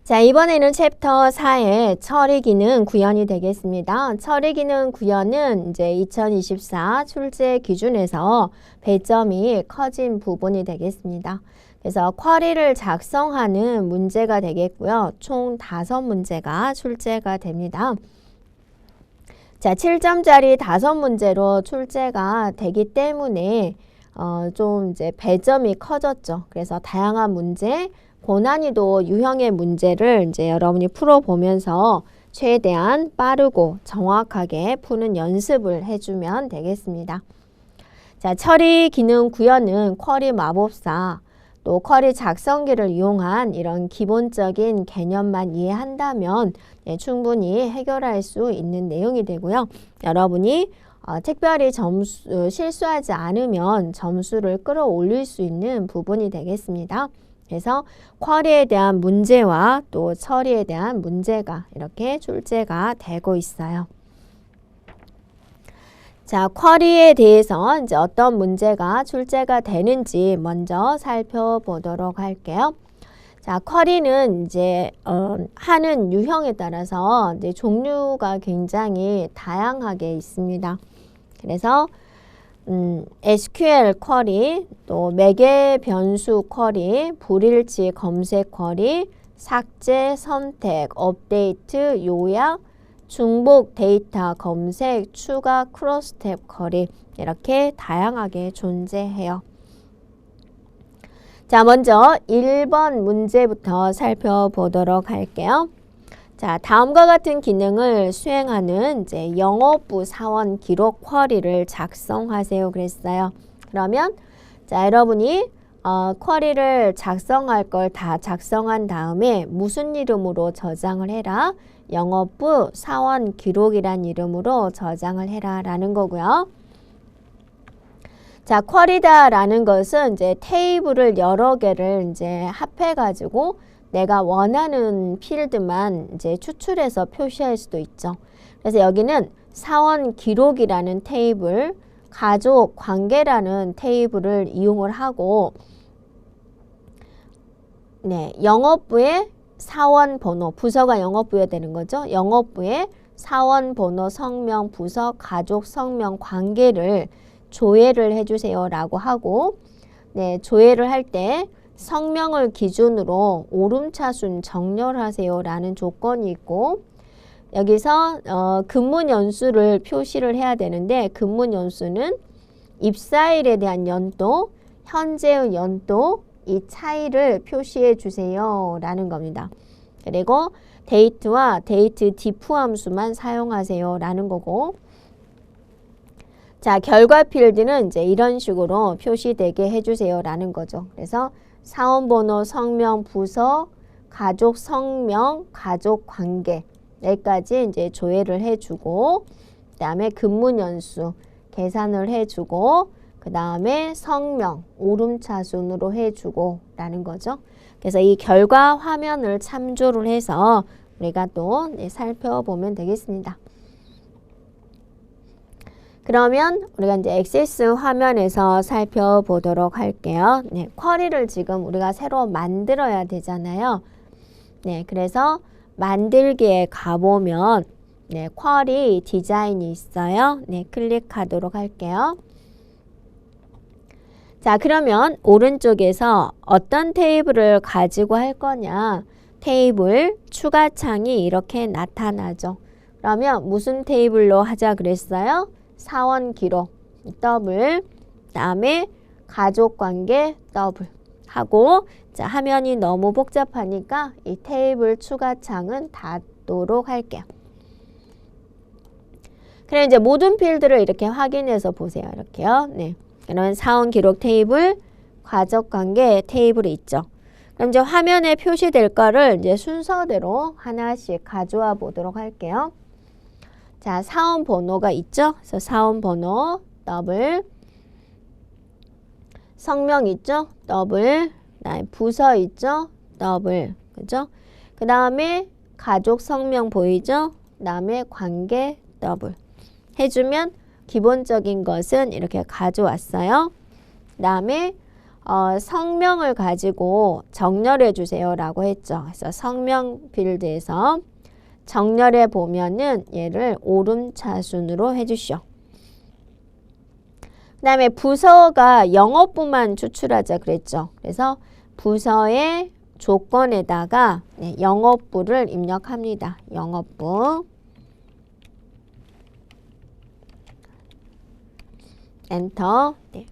자, 이번에는 챕터 4의 처리 기능 구현이 되겠습니다. 처리 기능 구현은 이제 2024 출제 기준에서 배점이 커진 부분이 되겠습니다. 그래서 쿼리를 작성하는 문제가 되겠고요. 총 5문제가 출제가 됩니다. 자, 7점짜리 5문제로 출제가 되기 때문에 좀 이제 배점이 커졌죠. 그래서 다양한 문제, 고난이도 유형의 문제를 이제 여러분이 풀어보면서 최대한 빠르고 정확하게 푸는 연습을 해주면 되겠습니다. 자, 처리 기능 구현은 쿼리 마법사, 또 쿼리 작성기를 이용한 이런 기본적인 개념만 이해한다면 충분히 해결할 수 있는 내용이 되고요. 여러분이 특별히 실수하지 않으면 점수를 끌어올릴 수 있는 부분이 되겠습니다. 그래서 쿼리에 대한 문제와 또 처리에 대한 문제가 이렇게 출제가 되고 있어요. 자, 쿼리에 대해서 이제 어떤 문제가 출제가 되는지 먼저 살펴보도록 할게요. 자, 쿼리는 이제 하는 유형에 따라서 이제 종류가 굉장히 다양하게 있습니다. 그래서 SQL 쿼리, 또 매개 변수 쿼리, 불일치 검색 쿼리, 삭제, 선택, 업데이트, 요약, 중복 데이터 검색, 추가 크로스 탭 쿼리 이렇게 다양하게 존재해요. 자, 먼저 1번 문제부터 살펴보도록 할게요. 자, 다음과 같은 기능을 수행하는 이제 영업부 사원 기록 쿼리를 작성하세요 그랬어요. 그러면 자, 여러분이 쿼리를 작성할 걸 다 작성한 다음에 무슨 이름으로 저장을 해라? 영업부 사원 기록이란 이름으로 저장을 해라 라는 거고요. 자, 쿼리다라는 것은 이제 테이블을 여러 개를 이제 합해가지고 내가 원하는 필드만 이제 추출해서 표시할 수도 있죠. 그래서 여기는 사원 기록이라는 테이블, 가족 관계라는 테이블을 이용을 하고, 네, 영업부의 사원 번호, 부서가 영업부여야 되는 거죠. 영업부의 사원 번호, 성명, 부서, 가족, 성명, 관계를 조회를 해주세요 라고 하고, 네, 조회를 할 때 성명을 기준으로 오름차순 정렬하세요 라는 조건이 있고, 여기서 근무 연수를 표시를 해야 되는데 근무 연수는 입사일에 대한 연도, 현재의 연도, 이 차이를 표시해 주세요 라는 겁니다. 그리고 데이트와 데이트 디프 함수만 사용하세요 라는 거고, 자, 결과 필드는 이제 이런 식으로 표시되게 해주세요 라는 거죠. 그래서 사원번호, 성명, 부서, 가족 성명, 가족 관계 여기까지 이제 조회를 해주고, 그 다음에 근무 연수 계산을 해주고, 그 다음에 성명 오름차순으로 해주고 라는 거죠. 그래서 이 결과 화면을 참조를 해서 우리가 또 살펴보면 되겠습니다. 그러면 우리가 이제 액세스 화면에서 살펴보도록 할게요. 네, 쿼리를 지금 우리가 새로 만들어야 되잖아요. 네, 그래서 만들기에 가보면 네, 쿼리 디자인이 있어요. 네, 클릭하도록 할게요. 자, 그러면 오른쪽에서 어떤 테이블을 가지고 할 거냐, 테이블 추가 창이 이렇게 나타나죠. 그러면 무슨 테이블로 하자 그랬어요? 사원 기록 더블, 그다음에 가족 관계 더블 하고, 자, 화면이 너무 복잡하니까 이 테이블 추가 창은 닫도록 할게요. 그럼 이제 모든 필드를 이렇게 확인해서 보세요. 이렇게요. 네. 그러면 사원 기록 테이블, 가족 관계 테이블이 있죠. 그럼 이제 화면에 표시될 거를 이제 순서대로 하나씩 가져와 보도록 할게요. 자, 사원 번호가 있죠? 그래서 사원 번호 더블, 성명 있죠? 더블, 부서 있죠? 더블, 그죠? 그 다음에 가족 성명 보이죠? 그 다음에 관계 더블 해주면 기본적인 것은 이렇게 가져왔어요. 그 다음에 성명을 가지고 정렬해 주세요 라고 했죠. 그래서 성명 필드에서 정렬해 보면은 얘를 오름차순으로 해주시오. 그 다음에 부서가 영업부만 추출하자 그랬죠. 그래서 부서의 조건에다가 영업부를 입력합니다. 영업부. 엔터. 네.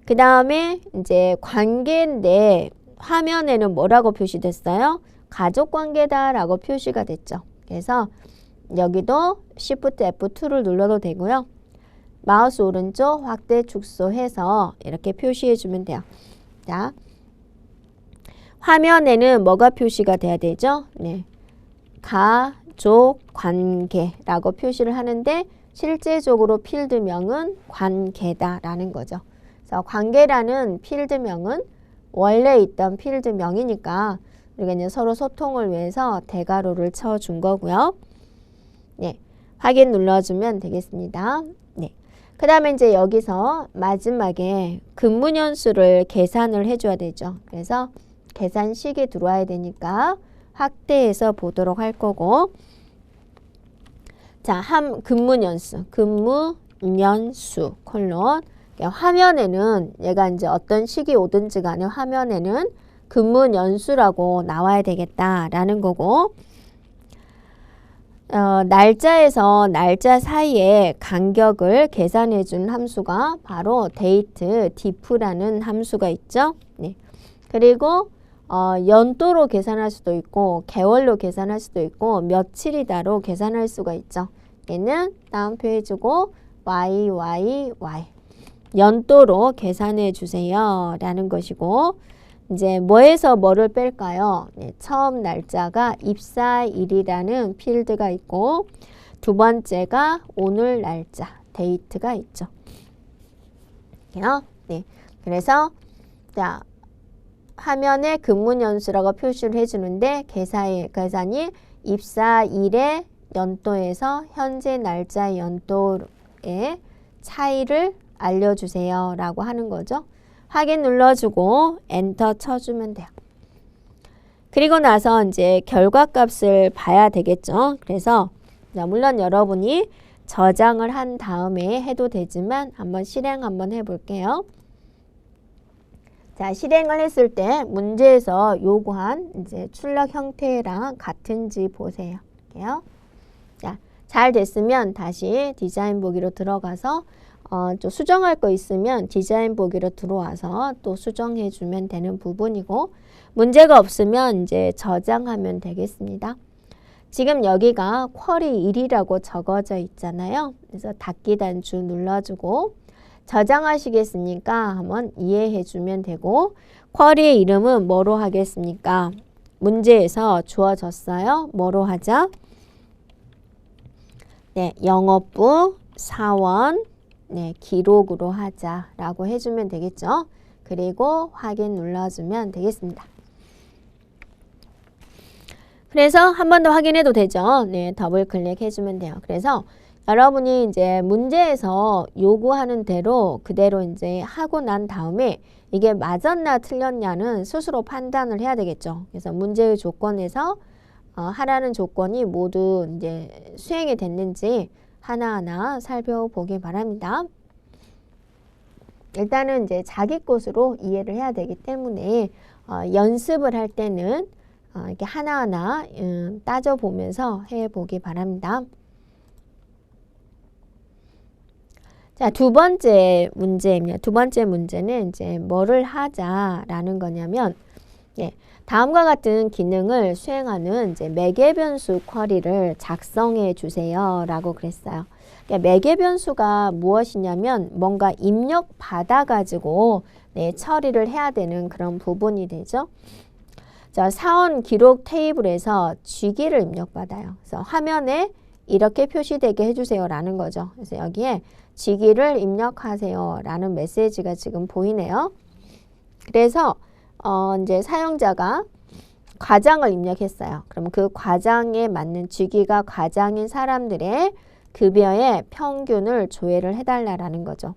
그 다음에 이제 관계인데 화면에는 뭐라고 표시됐어요? 가족관계다라고 표시가 됐죠. 그래서 여기도 Shift F2를 눌러도 되고요. 마우스 오른쪽 확대 축소해서 이렇게 표시해 주면 돼요. 자, 화면에는 뭐가 표시가 돼야 되죠? 네, 가족관계라고 표시를 하는데 실제적으로 필드명은 관계다라는 거죠. 그래서 관계라는 필드명은 원래 있던 필드명이니까 우리가 이제 서로 소통을 위해서 대괄호를 쳐준 거고요. 네, 확인 눌러주면 되겠습니다. 네, 그 다음에 이제 여기서 마지막에 근무연수를 계산을 해줘야 되죠. 그래서 계산식이 들어와야 되니까 확대해서 보도록 할 거고, 자, 근무연수 콜론. 화면에는 얘가 이제 어떤 식이 오든지 간에 화면에는 근무연수라고 나와야 되겠다라는 거고, 날짜에서 날짜 사이에 간격을 계산해 준 함수가 바로 date diff라는 함수가 있죠. 네. 그리고 연도로 계산할 수도 있고 개월로 계산할 수도 있고 며칠이다로 계산할 수가 있죠. 얘는 다운표 해주고 YYY 연도로 계산해 주세요 라는 것이고, 이제 뭐에서 뭐를 뺄까요? 네, 처음 날짜가 입사일이라는 필드가 있고 두 번째가 오늘 날짜 데이트가 있죠. 네, 그래서 자, 화면에 근무연수라고 표시를 해주는데 계산이 입사일의 연도에서 현재 날짜의 연도의 차이를 알려주세요 라고 하는 거죠. 확인 눌러주고 엔터 쳐주면 돼요. 그리고 나서 이제 결과값을 봐야 되겠죠. 그래서 물론 여러분이 저장을 한 다음에 해도 되지만 한번 실행 한번 해볼게요. 자, 실행을 했을 때 문제에서 요구한 이제 출력 형태랑 같은지 보세요. 이렇게요. 자, 잘 됐으면 다시 디자인 보기로 들어가서 좀 수정할 거 있으면 디자인 보기로 들어와서 또 수정해 주면 되는 부분이고, 문제가 없으면 이제 저장하면 되겠습니다. 지금 여기가 쿼리 1이라고 적어져 있잖아요. 그래서 닫기 단추 눌러주고 저장하시겠습니까? 한번 이해해 주면 되고, 쿼리의 이름은 뭐로 하겠습니까? 문제에서 주어졌어요. 뭐로 하자? 네, 영업부 사원 네, 기록으로 하자라고 해주면 되겠죠. 그리고 확인 눌러주면 되겠습니다. 그래서 한 번 더 확인해도 되죠. 네, 더블 클릭해주면 돼요. 그래서 여러분이 이제 문제에서 요구하는 대로 그대로 이제 하고 난 다음에 이게 맞았나 틀렸냐는 스스로 판단을 해야 되겠죠. 그래서 문제의 조건에서 하라는 조건이 모두 이제 수행이 됐는지 하나하나 살펴보기 바랍니다. 일단은 이제 자기 것으로 이해를 해야 되기 때문에 연습을 할 때는 이렇게 하나하나 따져보면서 해보기 바랍니다. 자, 두 번째 문제입니다. 두 번째 문제는 이제 뭐를 하자라는 거냐면, 예, 다음과 같은 기능을 수행하는 이제 매개변수 쿼리를 작성해 주세요 라고 그랬어요. 그러니까 매개변수가 무엇이냐면 뭔가 입력 받아가지고 처리를 해야 되는 그런 부분이 되죠. 자, 사원 기록 테이블에서 쥐기를 입력받아요. 그래서 화면에 이렇게 표시되게 해주세요 라는 거죠. 그래서 여기에 쥐기를 입력하세요 라는 메시지가 지금 보이네요. 그래서 이제 사용자가 과장을 입력했어요. 그럼 그 과장에 맞는 쥐기가 과장인 사람들의 급여의 평균을 조회를 해달라는 거죠.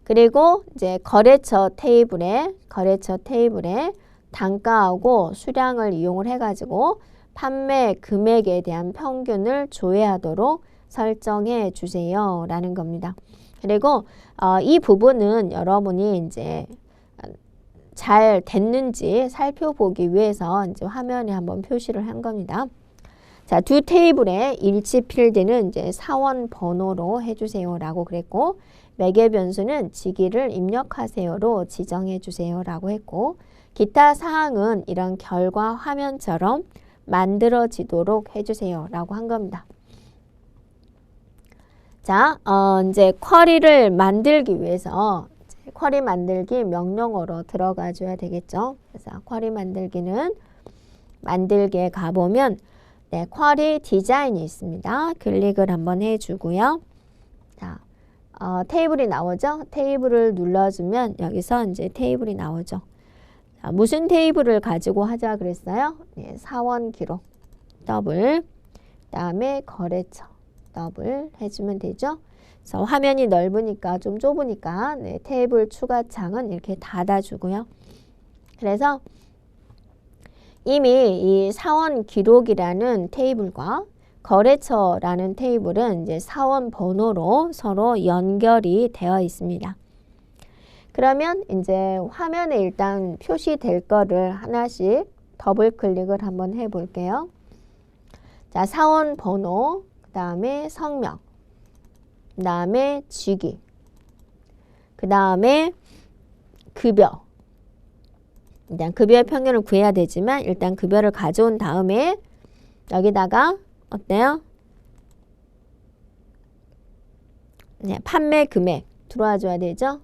그리고 이제 거래처 테이블에 단가하고 수량을 이용을 해가지고 판매 금액에 대한 평균을 조회하도록 설정해 주세요 라는 겁니다. 그리고 이 부분은 여러분이 이제 잘 됐는지 살펴보기 위해서 이제 화면에 한번 표시를 한 겁니다. 자, 두 테이블의 일치 필드는 이제 사원 번호로 해주세요 라고 그랬고, 매개 변수는 직위를 입력하세요로 지정해 주세요 라고 했고, 기타 사항은 이런 결과 화면처럼 만들어지도록 해주세요 라고 한 겁니다. 자, 이제 쿼리를 만들기 위해서 쿼리 만들기 명령어로 들어가 줘야 되겠죠. 그래서 쿼리 만들기는 만들기에 가보면 네, 쿼리 디자인이 있습니다. 클릭을 한번 해주고요. 자, 테이블이 나오죠. 테이블을 눌러주면 여기서 이제 테이블이 나오죠. 자, 무슨 테이블을 가지고 하자 그랬어요? 네, 사원 기록 더블, 그다음에 거래처 더블 해주면 되죠. 그래서 화면이 넓으니까 좀 좁으니까 네, 테이블 추가 창은 이렇게 닫아주고요. 그래서 이미 이 사원 기록이라는 테이블과 거래처라는 테이블은 이제 사원 번호로 서로 연결이 되어 있습니다. 그러면 이제 화면에 일단 표시될 거를 하나씩 더블 클릭을 한번 해 볼게요. 자, 사원 번호, 그 다음에 성명, 그 다음에 직위, 그 다음에 급여. 일단 급여의 평균을 구해야 되지만 일단 급여를 가져온 다음에 여기다가 어때요? 네, 판매 금액 들어와 줘야 되죠?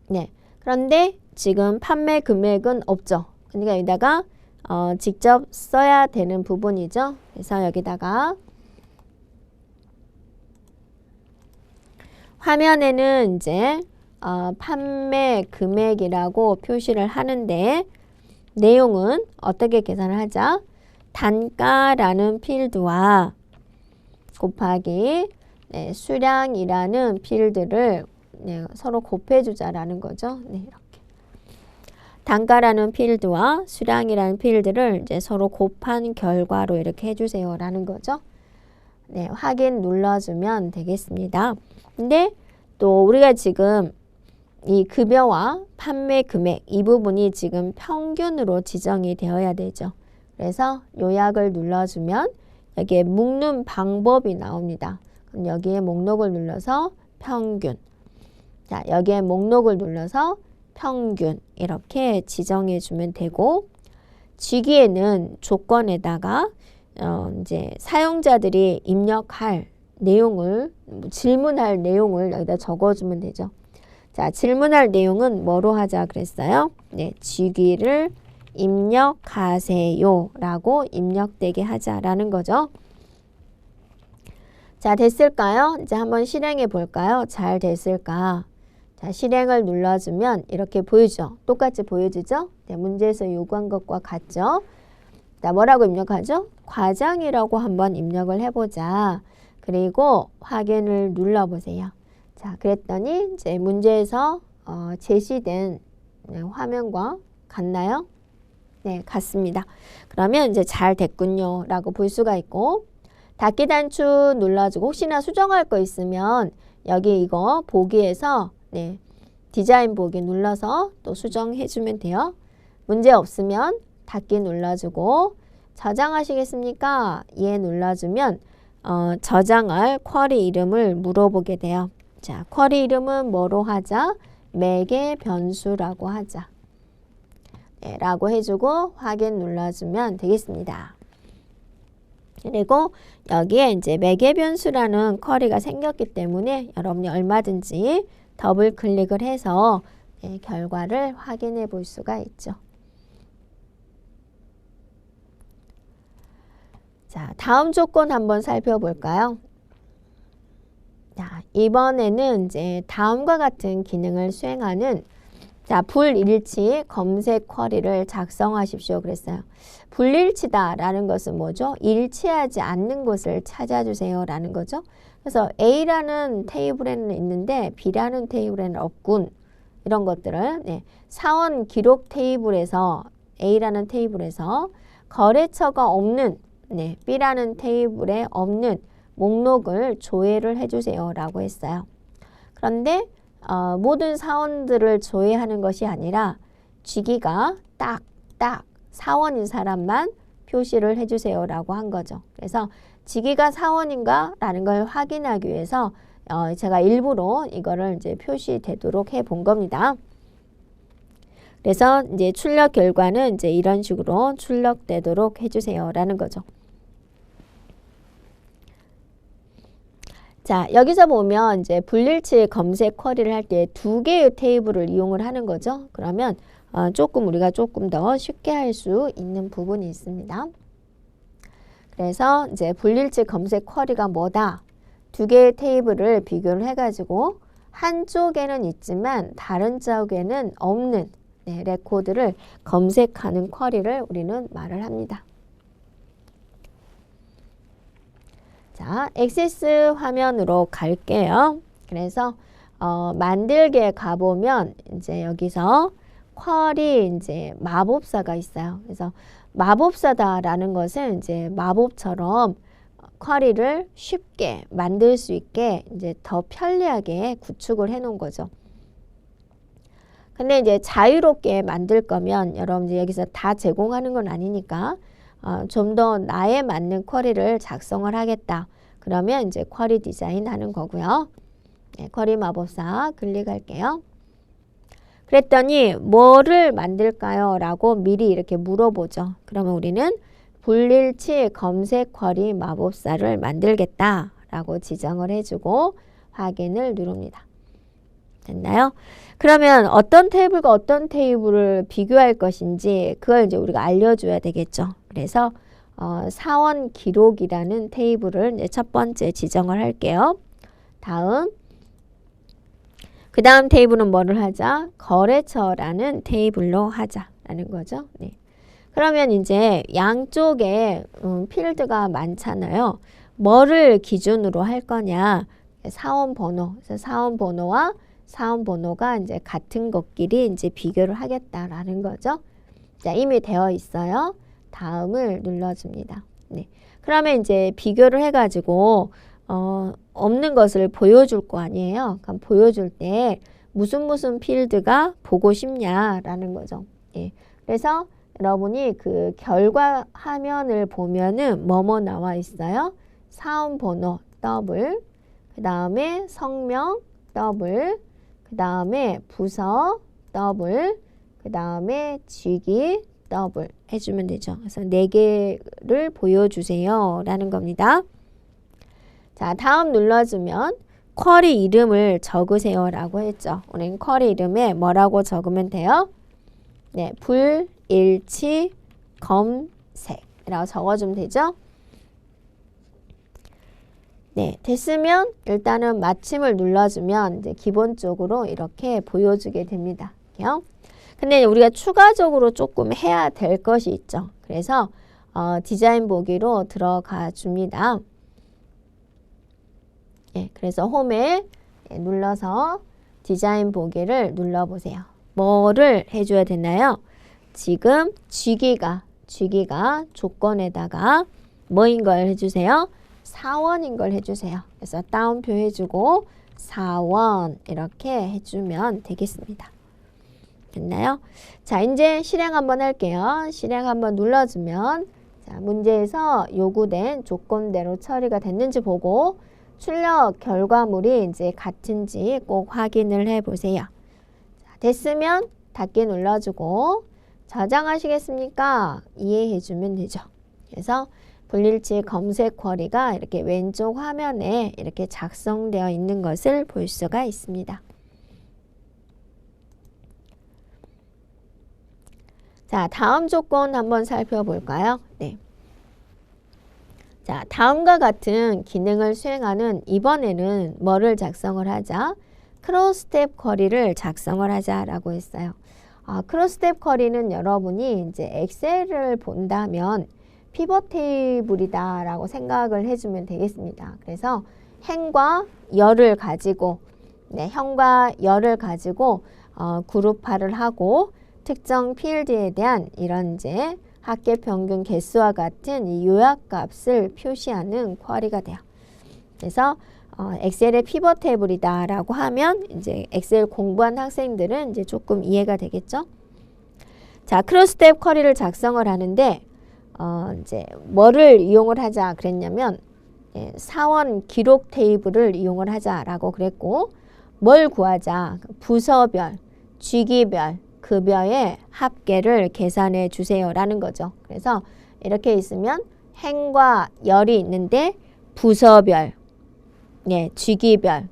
네. 그런데 지금 판매 금액은 없죠. 그러니까 여기다가 직접 써야 되는 부분이죠. 그래서 여기다가 화면에는 이제 판매 금액이라고 표시를 하는데 내용은 어떻게 계산을 하자? 단가라는 필드와 곱하기 네, 수량이라는 필드를 네, 서로 곱해주자라는 거죠. 네, 이렇게. 단가라는 필드와 수량이라는 필드를 이제 서로 곱한 결과로 이렇게 해주세요라는 거죠. 네, 확인 눌러주면 되겠습니다. 근데 또 우리가 지금 이 급여와 판매 금액 이 부분이 지금 평균으로 지정이 되어야 되죠. 그래서 요약을 눌러주면 여기에 묶는 방법이 나옵니다. 그럼 여기에 목록을 눌러서 평균. 자, 여기에 목록을 눌러서 평균 이렇게 지정해 주면 되고, 직위에는 조건에다가 이제 사용자들이 입력할 내용을 질문할 내용을 여기다 적어주면 되죠. 자, 질문할 내용은 뭐로 하자 그랬어요? 네, 직위를 입력하세요 라고 입력되게 하자라는 거죠. 자, 됐을까요? 이제 한번 실행해 볼까요? 잘 됐을까? 자, 실행을 눌러주면 이렇게 보이죠? 똑같이 보여지죠? 네, 문제에서 요구한 것과 같죠? 자, 뭐라고 입력하죠? 과장이라고 한번 입력을 해보자. 그리고 확인을 눌러보세요. 자, 그랬더니 이제 문제에서 제시된 화면과 같나요? 네, 같습니다. 그러면 이제 잘 됐군요 라고 볼 수가 있고, 닫기 단추 눌러주고 혹시나 수정할 거 있으면 여기 이거 보기에서 네, 디자인 보기 눌러서 또 수정해주면 돼요. 문제 없으면 닫기 눌러주고, 저장하시겠습니까? 예 눌러주면 저장할 쿼리 이름을 물어보게 돼요. 자, 쿼리 이름은 뭐로 하자? 매개 변수라고 하자. 네, 라고 해주고 확인 눌러주면 되겠습니다. 그리고 여기에 이제 매개 변수라는 쿼리가 생겼기 때문에 여러분이 얼마든지 더블 클릭을 해서 네, 결과를 확인해 볼 수가 있죠. 자, 다음 조건 한번 살펴볼까요? 자, 이번에는 이제 다음과 같은 기능을 수행하는 자, 불일치 검색 쿼리를 작성하십시오 그랬어요. 불일치다라는 것은 뭐죠? 일치하지 않는 것을 찾아주세요 라는 거죠. 그래서 A라는 테이블에는 있는데 B라는 테이블에는 없군. 이런 것들을 사원 기록 테이블에서 A라는 테이블에서 거래처가 없는 B라는 테이블에 없는 목록을 조회를 해주세요 라고 했어요. 그런데 모든 사원들을 조회하는 것이 아니라 쥐기가 딱 사원인 사람만 표시를 해주세요 라고 한 거죠. 그래서 쥐기가 사원인가 라는 걸 확인하기 위해서 제가 일부러 이거를 이제 표시되도록 해 본 겁니다. 그래서 이제 출력 결과는 이제 이런 식으로 출력되도록 해주세요 라는 거죠. 자, 여기서 보면 이제 불일치 검색 쿼리를 할 때 두 개의 테이블을 이용을 하는 거죠. 그러면 우리가 조금 더 쉽게 할 수 있는 부분이 있습니다. 그래서 이제 불일치 검색 쿼리가 뭐다? 두 개의 테이블을 비교를 해가지고 한쪽에는 있지만 다른 쪽에는 없는 레코드를 검색하는 쿼리를 우리는 말을 합니다. 자, 액세스 화면으로 갈게요. 그래서 만들기에 가보면 이제 여기서 쿼리 이제 마법사가 있어요. 그래서 마법사다라는 것은 이제 마법처럼 쿼리를 쉽게 만들 수 있게 이제 더 편리하게 구축을 해 놓은 거죠. 근데 이제 자유롭게 만들 거면 여러분들 여기서 다 제공하는 건 아니니까 좀 더 나에 맞는 쿼리를 작성을 하겠다. 그러면 이제 쿼리 디자인 하는 거고요. 쿼리 마법사 클릭할게요. 그랬더니 뭐를 만들까요? 라고 미리 이렇게 물어보죠. 그러면 우리는 불일치 검색 쿼리 마법사를 만들겠다 라고 지정을 해주고 확인을 누릅니다. 됐나요? 그러면 어떤 테이블과 어떤 테이블을 비교할 것인지 그걸 이제 우리가 알려줘야 되겠죠. 그래서 사원 기록이라는 테이블을 이제 첫 번째 지정을 할게요. 그 다음 테이블은 뭐를 하자? 거래처라는 테이블로 하자라는 거죠. 그러면 이제 양쪽에 필드가 많잖아요. 뭐를 기준으로 할 거냐? 사원 번호. 그래서 사원 번호와 사원 번호가 이제 같은 것끼리 이제 비교를 하겠다라는 거죠. 자, 이미 되어 있어요. 다음을 눌러줍니다. 그러면 이제 비교를 해가지고 없는 것을 보여줄 거 아니에요. 그럼 보여줄 때 무슨 필드가 보고 싶냐라는 거죠. 그래서 여러분이 그 결과 화면을 보면은 뭐뭐 나와 있어요? 사원 번호 더블, 그 다음에 성명 더블, 그 다음에 부서 더블, 그 다음에 직위 더블 해주면 되죠. 그래서 4개를 보여주세요 라는 겁니다. 자, 다음 눌러주면 쿼리 이름을 적으세요 라고 했죠. 우리는 쿼리 이름에 뭐라고 적으면 돼요? 불일치 검색이라고 적어주면 되죠. 됐으면 일단은 마침을 눌러주면 이제 기본적으로 이렇게 보여주게 됩니다. 근데 우리가 추가적으로 조금 해야 될 것이 있죠. 그래서 디자인 보기로 들어가 줍니다. 그래서 홈에 눌러서 디자인 보기를 눌러보세요. 뭐를 해줘야 되나요? 지금 쥐기가 조건에다가 뭐인 걸 해주세요? 사원인 걸 해주세요. 그래서 따옴표 해주고 사원 이렇게 해주면 되겠습니다. 됐나요? 자, 이제 실행 한번 할게요. 실행 한번 눌러주면 자, 문제에서 요구된 조건대로 처리가 됐는지 보고 출력 결과물이 이제 같은지 꼭 확인을 해 보세요. 자, 됐으면 닫기 눌러주고 저장하시겠습니까? 이해해 주면 되죠. 그래서 불일치 검색 쿼리가 이렇게 왼쪽 화면에 이렇게 작성되어 있는 것을 볼 수가 있습니다. 자, 다음 조건 한번 살펴볼까요? 자, 다음과 같은 기능을 수행하는 이번에는 뭐를 작성을 하자? 크로스텝 쿼리를 작성을 하자라고 했어요. 크로스텝 쿼리는 여러분이 이제 엑셀을 본다면 피벗 테이블이다라고 생각을 해주면 되겠습니다. 그래서 행과 열을 가지고, 형과 열을 가지고 그룹화를 하고 특정 필드에 대한 이런 이제 합계 평균 개수와 같은 이 요약값을 표시하는 쿼리가 돼요. 그래서 엑셀의 피벗 테이블이다라고 하면 이제 엑셀 공부한 학생들은 이제 조금 이해가 되겠죠? 자, 크로스텝 쿼리를 작성을 하는데 이제 뭐를 이용을 하자 그랬냐면 사원 기록 테이블을 이용을 하자라고 그랬고, 뭘 구하자? 부서별, 주기별, 급여의 합계를 계산해 주세요라는 거죠. 그래서 이렇게 있으면 행과 열이 있는데 부서별, 주기별,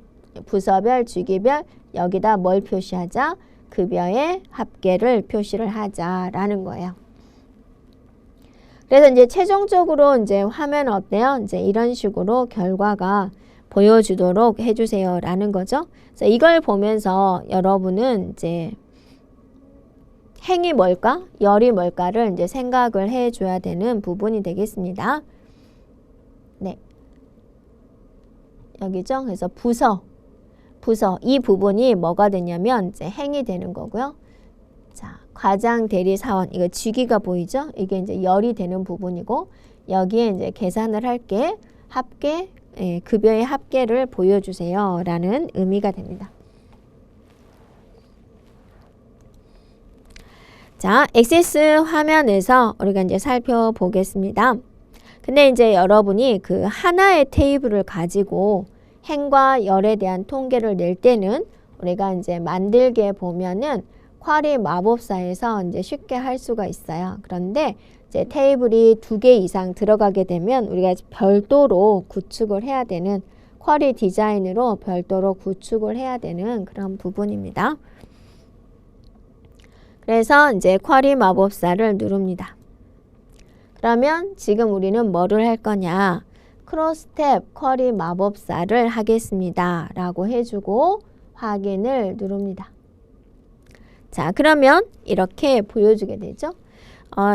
부서별, 주기별 여기다 뭘 표시하자? 급여의 합계를 표시를 하자라는 거예요. 그래서 이제 최종적으로 이제 화면 어때요? 이제 이런 식으로 결과가 보여주도록 해주세요라는 거죠. 그래서 이걸 보면서 여러분은 이제 행이 뭘까? 열이 뭘까를 이제 생각을 해줘야 되는 부분이 되겠습니다. 네. 여기죠? 그래서 부서 이 부분이 뭐가 되냐면 이제 행이 되는 거고요. 자, 과장, 대리, 사원 이거 주기가 보이죠? 이게 이제 열이 되는 부분이고, 여기에 이제 계산을 할게 합계, 급여의 합계를 보여주세요 라는 의미가 됩니다. 자, 액세스 화면에서 우리가 이제 살펴보겠습니다. 근데 이제 여러분이 그 하나의 테이블을 가지고 행과 열에 대한 통계를 낼 때는 우리가 이제 만들게 보면은 쿼리 마법사에서 이제 쉽게 할 수가 있어요. 그런데 이제 테이블이 2개 이상 들어가게 되면 우리가 별도로 구축을 해야 되는, 쿼리 디자인으로 별도로 구축을 해야 되는 그런 부분입니다. 그래서 이제 쿼리 마법사를 누릅니다. 그러면 지금 우리는 뭐를 할 거냐? 크로스텝 쿼리 마법사를 하겠습니다 라고 해주고 확인을 누릅니다. 자, 그러면 이렇게 보여주게 되죠.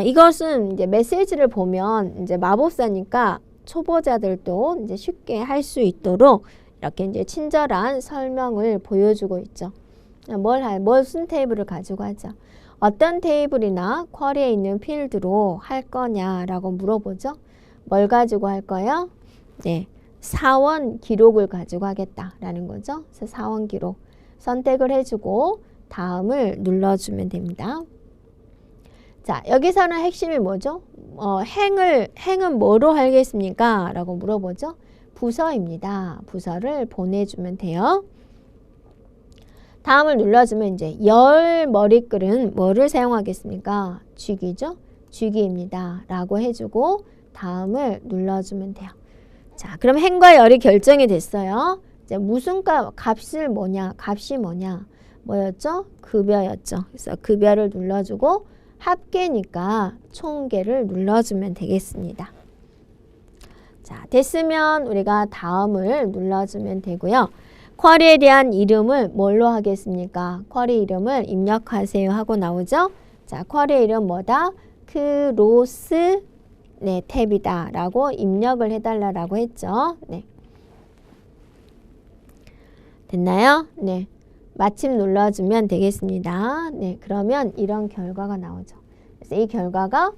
이것은 이제 메시지를 보면 이제 마법사니까 초보자들도 이제 쉽게 할 수 있도록 이렇게 이제 친절한 설명을 보여주고 있죠. 무슨 테이블을 가지고 하죠. 어떤 테이블이나 쿼리에 있는 필드로 할 거냐라고 물어보죠. 뭘 가지고 할 거예요? 네, 사원 기록을 가지고 하겠다라는 거죠. 그래서 사원 기록 선택을 해주고 다음을 눌러주면 됩니다. 자, 여기서는 핵심이 뭐죠? 행은 뭐로 하겠습니까? 라고 물어보죠. 부서입니다. 부서를 보내주면 돼요. 다음을 눌러주면 이제 열 머리글은 뭐를 사용하겠습니까? 주기죠? 주기입니다. 라고 해주고 다음을 눌러주면 돼요. 자, 그럼 행과 열이 결정이 됐어요. 이제 무슨 값이 뭐냐? 뭐였죠? 급여였죠. 그래서 급여를 눌러주고 합계니까 총계를 눌러주면 되겠습니다. 자, 됐으면 우리가 다음을 눌러주면 되고요. 쿼리에 대한 이름을 뭘로 하겠습니까? 쿼리 이름을 입력하세요 하고 나오죠. 자, 쿼리 이름 뭐다? 크로스 탭이다 라고 입력을 해달라고 했죠. 네. 됐나요? 네. 마침 눌러주면 되겠습니다. 네, 그러면 이런 결과가 나오죠. 그래서 이 결과가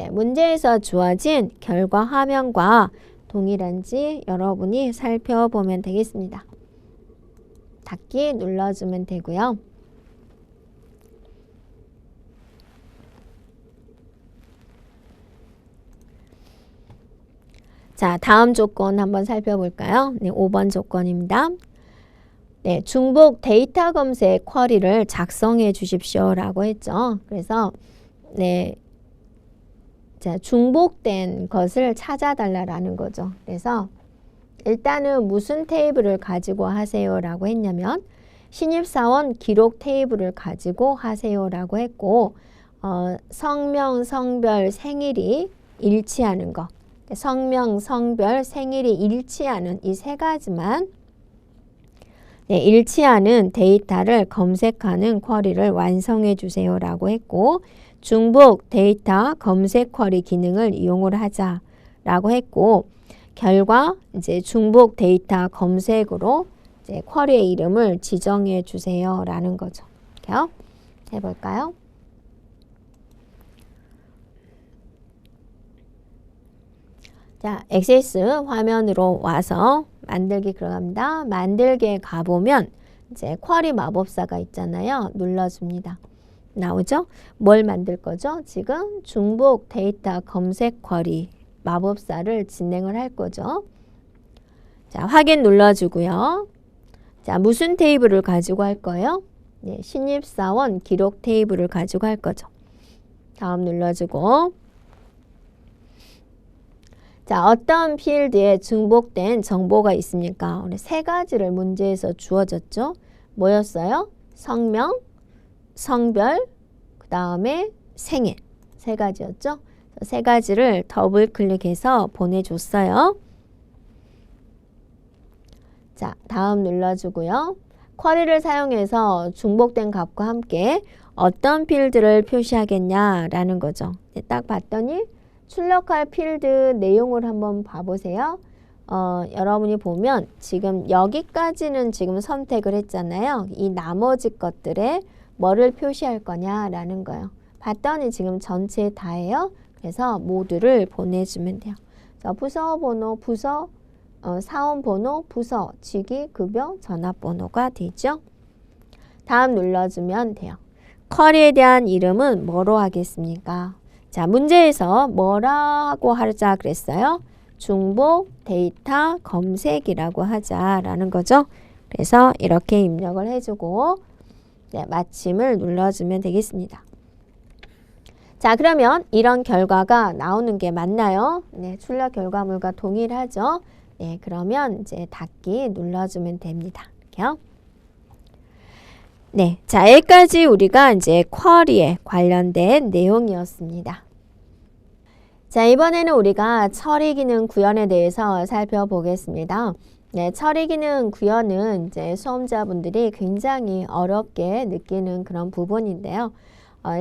문제에서 주어진 결과 화면과 동일한지 여러분이 살펴보면 되겠습니다. 닫기 눌러주면 되고요. 자, 다음 조건 한번 살펴볼까요? 네, 5번 조건입니다. 네, 중복 데이터 검색 쿼리를 작성해 주십시오 라고 했죠. 그래서 네, 자, 중복된 것을 찾아달라는 거죠. 그래서 일단은 무슨 테이블을 가지고 하세요 라고 했냐면 신입사원 기록 테이블을 가지고 하세요 라고 했고, 성명, 성별, 생일이 일치하는 거, 성명, 성별, 생일이 일치하는 이 세 가지만 네, 일치하는 데이터를 검색하는 쿼리를 완성해 주세요 라고 했고, 중복 데이터 검색 쿼리 기능을 이용을 하자 라고 했고, 결과 이제 중복 데이터 검색으로 이제 쿼리의 이름을 지정해 주세요 라는 거죠. 이렇게요. 해볼까요? 자, 액세스 화면으로 와서 만들기 들어갑니다. 만들기에 가보면 이제 쿼리 마법사가 있잖아요. 눌러줍니다. 나오죠? 뭘 만들 거죠? 지금 중복 데이터 검색 쿼리 마법사를 진행을 할 거죠. 자, 확인 눌러주고요. 자, 무슨 테이블을 가지고 할 거예요? 네, 신입사원 기록 테이블을 가지고 할 거죠. 다음 눌러주고, 자, 어떤 필드에 중복된 정보가 있습니까? 오늘 세 가지를 문제에서 주어졌죠. 뭐였어요? 성명, 성별, 그 다음에 생일. 세 가지였죠. 세 가지를 더블 클릭해서 보내줬어요. 자, 다음 눌러주고요. 쿼리를 사용해서 중복된 값과 함께 어떤 필드를 표시하겠냐라는 거죠. 딱 봤더니 출력할 필드 내용을 한번 봐보세요. 여러분이 보면 지금 여기까지는 지금 선택을 했잖아요. 이 나머지 것들에 뭐를 표시할 거냐라는 거예요. 봤더니 지금 전체 다예요. 그래서 모두를 보내주면 돼요. 자, 부서 번호, 부서, 사원 번호, 부서, 직위, 급여, 전화번호가 되죠. 다음 눌러주면 돼요. 쿼리에 대한 이름은 뭐로 하겠습니까? 자, 문제에서 뭐라고 하자 그랬어요? 중복 데이터 검색이라고 하자라는 거죠. 그래서 이렇게 입력을 해주고, 네, 마침을 눌러주면 되겠습니다. 자, 그러면 이런 결과가 나오는 게 맞나요? 네, 출력 결과물과 동일하죠. 네, 그러면 이제 닫기 눌러주면 됩니다. 이렇게요. 네, 자, 여기까지 우리가 이제 쿼리에 관련된 내용이었습니다. 자, 이번에는 우리가 처리 기능 구현에 대해서 살펴보겠습니다. 네, 처리 기능 구현은 이제 수험자분들이 굉장히 어렵게 느끼는 그런 부분인데요.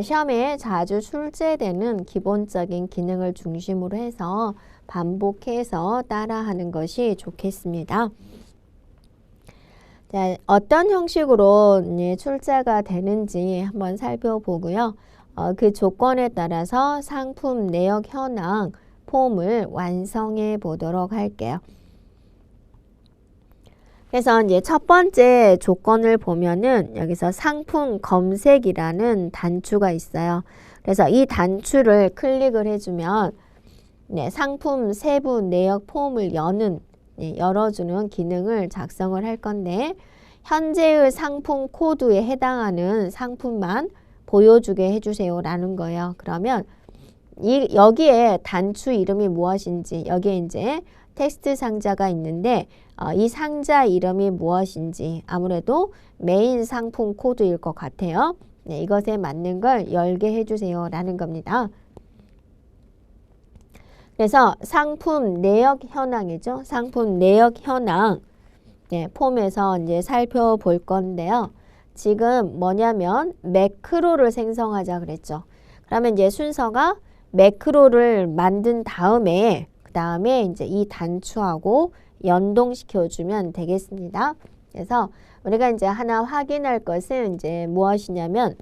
시험에 자주 출제되는 기본적인 기능을 중심으로 해서 반복해서 따라하는 것이 좋겠습니다. 자, 어떤 형식으로 출제가 되는지 한번 살펴보고요. 그 조건에 따라서 상품 내역 현황 폼을 완성해 보도록 할게요. 그래서 이제 첫 번째 조건을 보면은 여기서 상품 검색이라는 단추가 있어요. 그래서 이 단추를 클릭을 해주면 네, 상품 세부 내역 폼을 열어주는 기능을 작성을 할 건데, 현재의 상품 코드에 해당하는 상품만 보여주게 해주세요 라는 거예요. 그러면 여기에 단추 이름이 무엇인지, 여기에 이제 텍스트 상자가 있는데 이 상자 이름이 무엇인지 아무래도 메인 상품 코드일 것 같아요. 네, 이것에 맞는 걸 열게 해주세요 라는 겁니다. 그래서 상품 내역 현황이죠. 상품 내역 현황 네, 폼에서 이제 살펴볼 건데요. 지금 뭐냐면 매크로를 생성하자 그랬죠. 그러면 이제 순서가 매크로를 만든 다음에 그 다음에 이제 이 단추하고 연동시켜 주면 되겠습니다. 그래서 우리가 이제 하나 확인할 것은 이제 무엇이냐면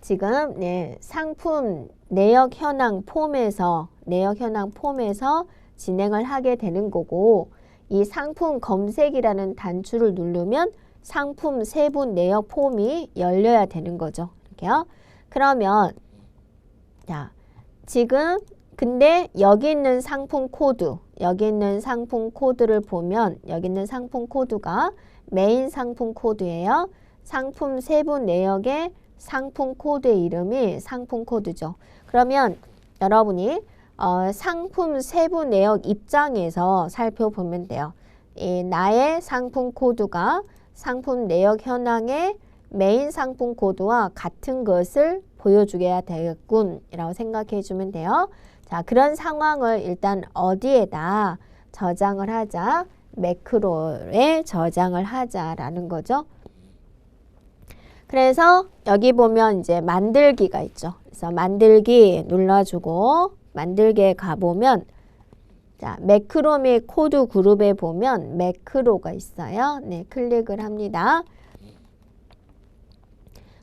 지금 네, 상품 내역 현황 폼에서 진행을 하게 되는 거고, 이 상품 검색이라는 단추를 누르면 상품 세부 내역 폼이 열려야 되는 거죠. 이렇게요. 그러면 자, 지금 근데 여기 있는 상품 코드를 보면 여기 있는 상품 코드가 메인 상품 코드예요. 상품 세부 내역의 상품 코드의 이름이 상품 코드죠. 그러면 여러분이 상품 세부 내역 입장에서 살펴보면 돼요. 나의 상품 코드가 상품 내역 현황의 메인 상품 코드와 같은 것을 보여주게 되겠군 이라고 생각해 주면 돼요. 자, 그런 상황을 일단 어디에다 저장을 하자? 매크로에 저장을 하자라는 거죠. 그래서 여기 보면 이제 만들기가 있죠. 그래서 만들기 눌러주고 만들기에 가보면 자, 매크로 및 코드 그룹에 보면 매크로가 있어요. 네, 클릭을 합니다.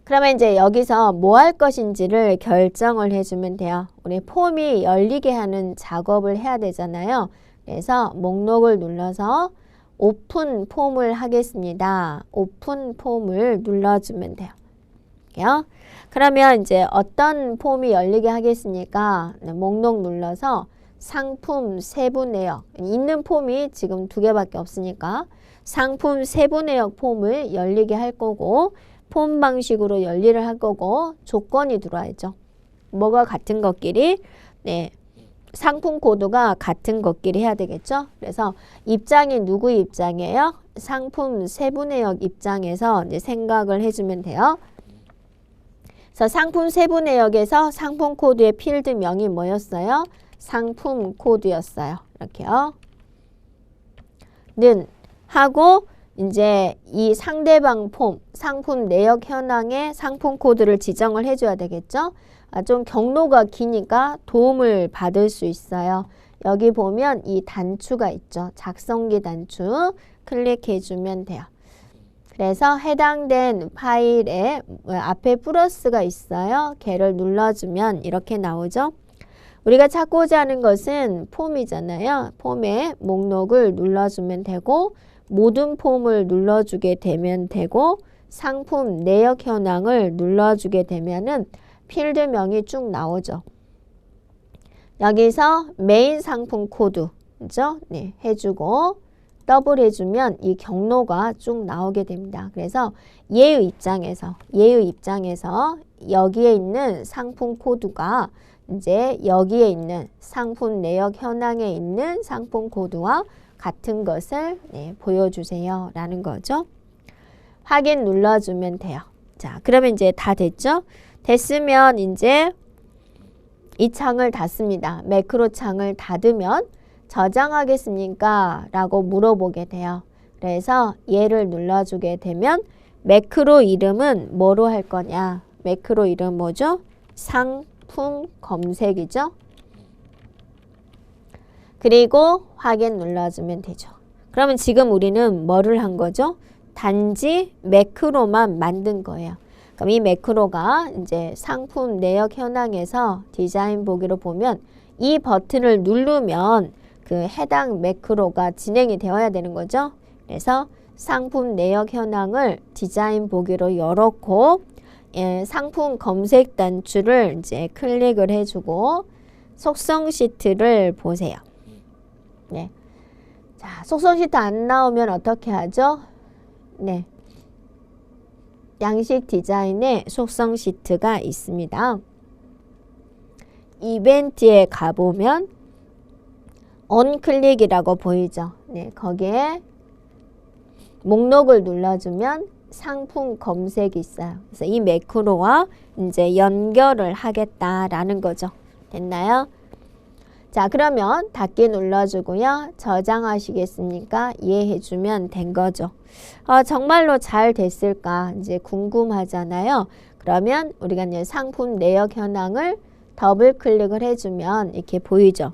그러면 이제 여기서 뭐 할 것인지를 결정을 해주면 돼요. 우리 폼이 열리게 하는 작업을 해야 되잖아요. 그래서 목록을 눌러서 오픈 폼을 하겠습니다. 오픈 폼을 눌러주면 돼요. 그러면 이제 어떤 폼이 열리게 하겠습니까? 네, 목록 눌러서 상품 세부 내역, 있는 폼이 지금 2개밖에 없으니까 상품 세부 내역 폼을 열리게 할 거고 폼 방식으로 열리를 할 거고 조건이 들어와야죠. 뭐가 같은 것끼리? 네, 상품 코드가 같은 것끼리 해야 되겠죠. 그래서 입장이 누구 입장이에요? 상품 세부 내역 입장에서 이제 생각을 해주면 돼요. 그래서 상품 세부 내역에서 상품 코드의 필드명이 뭐였어요? 상품 코드였어요. 이렇게요. 는 하고 이제 이 상대방 폼, 상품 내역 현황에 상품 코드를 지정을 해줘야 되겠죠. 좀 경로가 기니까 도움을 받을 수 있어요. 여기 보면 이 단추가 있죠. 작성기 단추 클릭해주면 돼요. 그래서 해당된 파일에 앞에 플러스가 있어요. 걔를 눌러주면 이렇게 나오죠. 우리가 찾고자 하는 것은 폼이잖아요. 폼에 목록을 눌러주면 되고 모든 폼을 눌러주게 되면 되고 상품 내역 현황을 눌러주게 되면은 필드명이 쭉 나오죠. 여기서 메인 상품 코드 그죠? 네, 해주고 더블 해주면 이 경로가 쭉 나오게 됩니다. 그래서 얘의 입장에서 여기에 있는 상품 코드가 이제 여기에 있는 상품 내역 현황에 있는 상품 코드와 같은 것을 네, 보여주세요 라는 거죠. 확인 눌러주면 돼요. 자, 그러면 이제 다 됐죠? 됐으면 이제 이 창을 닫습니다. 매크로 창을 닫으면 저장하겠습니까? 라고 물어보게 돼요. 그래서 얘를 눌러주게 되면 매크로 이름은 뭐로 할 거냐? 매크로 이름 뭐죠? 상품 검색이죠. 그리고 확인 눌러주면 되죠. 그러면 지금 우리는 뭐를 한 거죠? 단지 매크로만 만든 거예요. 그럼 이 매크로가 이제 상품 내역 현황에서 디자인 보기로 보면 이 버튼을 누르면 그 해당 매크로가 진행이 되어야 되는 거죠. 그래서 상품 내역 현황을 디자인 보기로 열었고 상품 검색 단추를 이제 클릭을 해주고 속성 시트를 보세요. 네. 자, 속성 시트 안 나오면 어떻게 하죠? 네. 양식 디자인에 속성 시트가 있습니다. 이벤트에 가보면 onClick이라고 보이죠? 네, 거기에 목록을 눌러주면 상품 검색이 있어요. 그래서 이 매크로와 이제 연결을 하겠다라는 거죠. 됐나요? 자, 그러면 닫기 눌러주고요. 저장하시겠습니까? 이해해주면 된 거죠. 정말로 잘 됐을까? 이제 궁금하잖아요. 그러면 우리가 이제 상품 내역 현황을 더블 클릭을 해주면 이렇게 보이죠.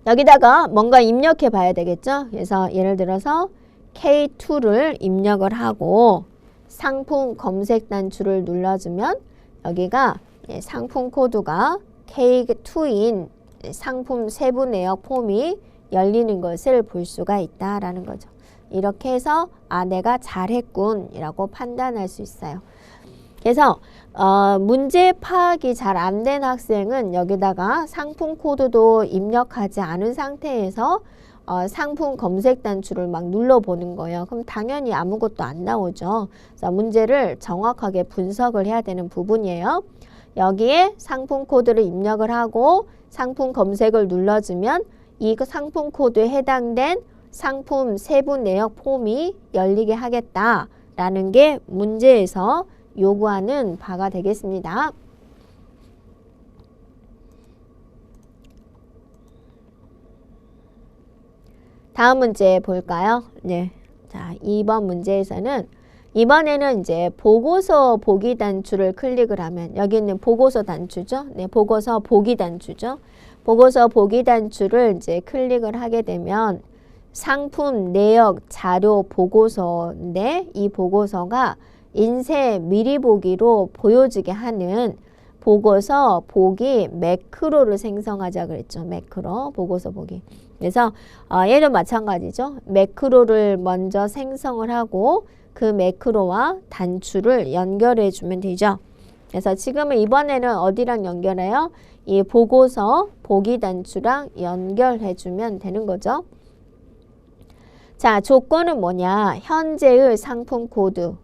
여기다가 뭔가 입력해 봐야 되겠죠. 그래서 예를 들어서 K2를 입력을 하고 상품 검색 단추를 눌러주면 여기가 상품 코드가 K2인 상품 세부 내역 폼이 열리는 것을 볼 수가 있다라는 거죠. 이렇게 해서 내가 잘했군 이라고 판단할 수 있어요. 그래서 문제 파악이 잘 안 된 학생은 여기다가 상품 코드도 입력하지 않은 상태에서 상품 검색 단추를 막 눌러보는 거예요. 그럼 당연히 아무것도 안 나오죠. 그래서 문제를 정확하게 분석을 해야 되는 부분이에요. 여기에 상품 코드를 입력을 하고 상품 검색을 눌러주면 이 상품 코드에 해당된 상품 세부 내역 폼이 열리게 하겠다라는 게 문제에서 요구하는 바가 되겠습니다. 다음 문제 볼까요? 네. 자, 2번 문제에서는 이번에는 이제 보고서 보기 단추를 클릭을 하면 여기 있는 보고서 단추죠. 네, 보고서 보기 단추죠. 보고서 보기 단추를 이제 클릭을 하게 되면 상품 내역 자료 보고서인데 이 보고서가 인쇄 미리 보기로 보여지게 하는 보고서 보기 매크로를 생성하자 그랬죠. 매크로 보고서 보기. 그래서 얘도 마찬가지죠. 매크로를 먼저 생성을 하고 그 매크로와 단추를 연결해 주면 되죠. 그래서 지금은 이번에는 어디랑 연결해요? 이 보고서 보기 단추랑 연결해 주면 되는 거죠. 자, 조건은 뭐냐? 현재의 상품 코드.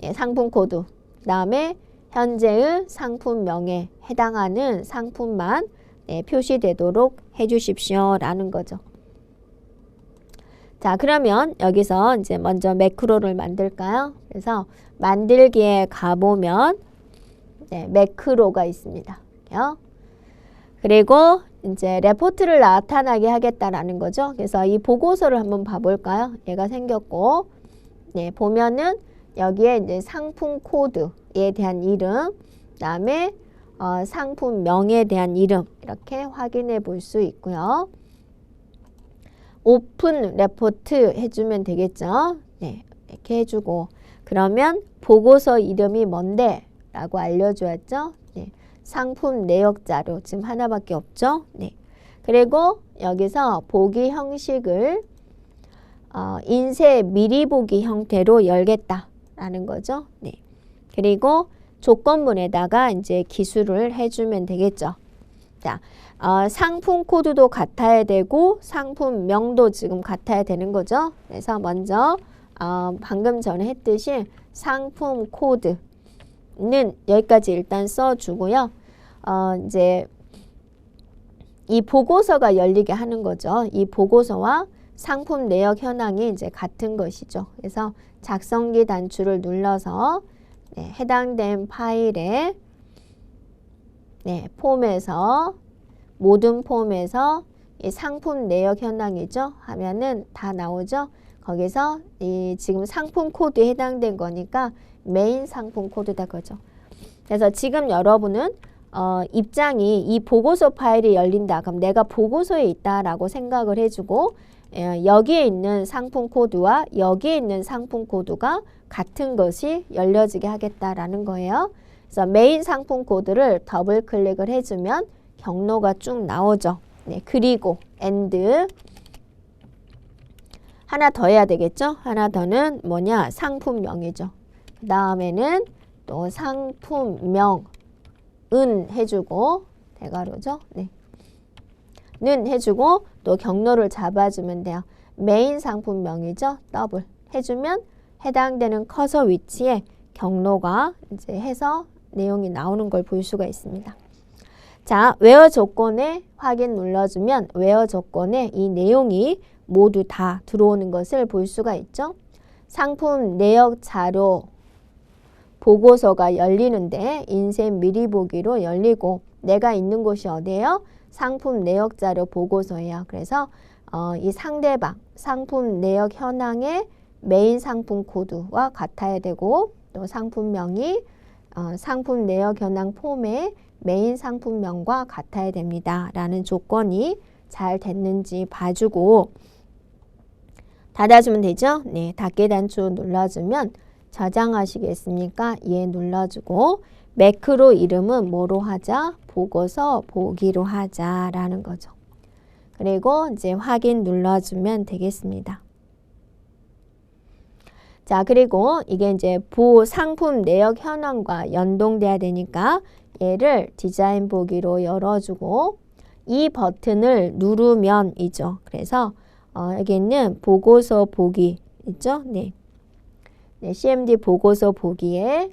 예, 상품 코드. 그다음에 현재의 상품명에 해당하는 상품만 표시되도록 해주십시오 라는 거죠. 자, 그러면 여기서 이제 먼저 매크로를 만들까요? 그래서 만들기에 가보면 매크로가 있습니다. 그리고 이제 레포트를 나타나게 하겠다라는 거죠. 그래서 이 보고서를 한번 봐볼까요? 얘가 생겼고, 네, 보면은 여기에 이제 상품 코드에 대한 이름, 그다음에 상품명에 대한 이름 이렇게 확인해 볼 수 있고요. 오픈 레포트 해주면 되겠죠. 네, 이렇게 해주고 그러면 보고서 이름이 뭔데? 라고 알려줘야죠. 네, 상품 내역 자료 지금 하나밖에 없죠. 네, 그리고 여기서 보기 형식을 인쇄 미리 보기 형태로 열겠다라는 거죠. 네, 그리고 조건문에다가 이제 기술을 해주면 되겠죠. 자, 상품 코드도 같아야 되고 상품명도 지금 같아야 되는 거죠. 그래서 먼저 방금 전에 했듯이 상품 코드는 여기까지 일단 써주고요. 이제 이 보고서가 열리게 하는 거죠. 이 보고서와 상품 내역 현황이 이제 같은 것이죠. 그래서 작성기 단추를 눌러서 해당된 파일에 폼에서 모든 폼에서 이 상품 내역 현황이죠 하면은 다 나오죠. 거기서 이 지금 상품 코드에 해당된 거니까 메인 상품 코드다 그죠. 그래서 지금 여러분은 입장이 이 보고서 파일이 열린다. 그럼 내가 보고서에 있다라고 생각을 해주고 여기에 있는 상품 코드와 여기에 있는 상품 코드가 같은 것이 열려지게 하겠다라는 거예요. 그래서 메인 상품 코드를 더블 클릭을 해주면 경로가 쭉 나오죠. 네, 그리고 and 하나 더 해야 되겠죠? 하나 더는 뭐냐? 상품명이죠. 그 다음에는 또 상품명은 해주고 대괄호죠. 네. 는 해주고 또 경로를 잡아주면 돼요. 메인 상품명이죠. 더블 해주면 해당되는 커서 위치에 경로가 이제 해서 내용이 나오는 걸 볼 수가 있습니다. 자, 웨어 조건에 확인 눌러주면 웨어 조건에 이 내용이 모두 다 들어오는 것을 볼 수가 있죠. 상품 내역 자료 보고서가 열리는데 인쇄 미리 보기로 열리고 내가 있는 곳이 어디예요? 상품 내역 자료 보고서예요. 그래서 이 상대방 상품 내역 현황의 메인 상품 코드와 같아야 되고 또 상품명이 상품 내역 현황 폼의 메인 상품명과 같아야 됩니다. 라는 조건이 잘 됐는지 봐주고 닫아주면 되죠? 네, 닫기 단추 눌러주면 저장하시겠습니까? 예 눌러주고 매크로 이름은 뭐로 하자? 보고서 보기로 하자라는 거죠. 그리고 이제 확인 눌러주면 되겠습니다. 자, 그리고 이게 이제 상품 내역 현황과 연동돼야 되니까 얘를 디자인 보기로 열어주고 이 버튼을 누르면이죠. 그래서 여기 있는 보고서 보기 있죠? 네. 네, CMD 보고서 보기에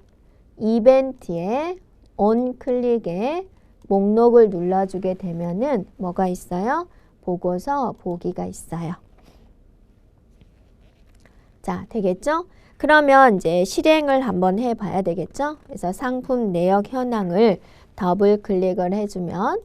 이벤트에 온 클릭에 목록을 눌러주게 되면은 뭐가 있어요? 보고서 보기가 있어요. 자, 되겠죠? 그러면 이제 실행을 한번 해봐야 되겠죠? 그래서 상품 내역 현황을 더블 클릭을 해주면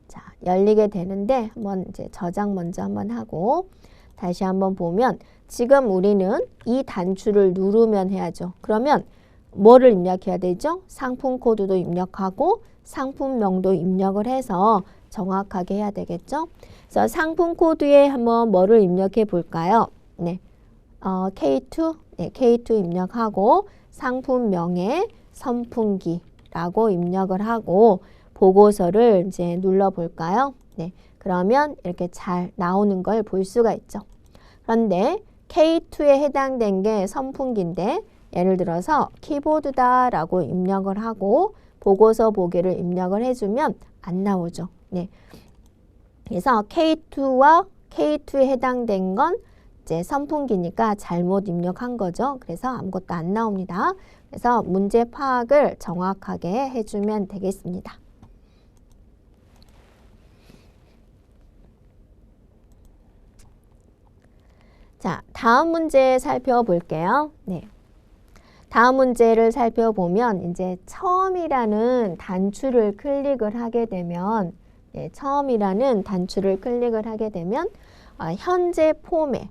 자, 열리게 되는데 한번 이제 저장 먼저 한번 하고 다시 한번 보면 지금 우리는 이 단추를 누르면 해야죠. 그러면 뭐를 입력해야 되죠? 상품 코드도 입력하고 상품명도 입력을 해서 정확하게 해야 되겠죠? 그래서 상품 코드에 한번 뭐를 입력해 볼까요? 네, K2, 네, K2 입력하고 상품명에 선풍기라고 입력을 하고 보고서를 이제 눌러 볼까요? 네, 그러면 이렇게 잘 나오는 걸 볼 수가 있죠. 그런데 K2에 해당된 게 선풍기인데 예를 들어서 키보드다 라고 입력을 하고 보고서 보기를 입력을 해주면 안 나오죠. 네. 그래서 K2와 K2에 해당된 건 이제 선풍기니까 잘못 입력한 거죠. 그래서 아무것도 안 나옵니다. 그래서 문제 파악을 정확하게 해주면 되겠습니다. 자, 다음 문제 살펴볼게요. 네. 다음 문제를 살펴보면 이제 처음이라는 단추를 클릭을 하게 되면 처음이라는 단추를 클릭을 하게 되면 현재 폼에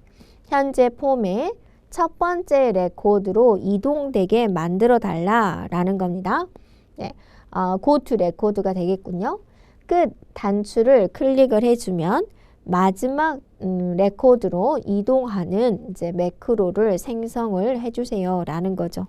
첫 번째 레코드로 이동되게 만들어 달라라는 겁니다. 네, go to 레코드가 되겠군요. 끝 단추를 클릭을 해주면 마지막 레코드로 이동하는 이제 매크로를 생성을 해주세요 라는 거죠.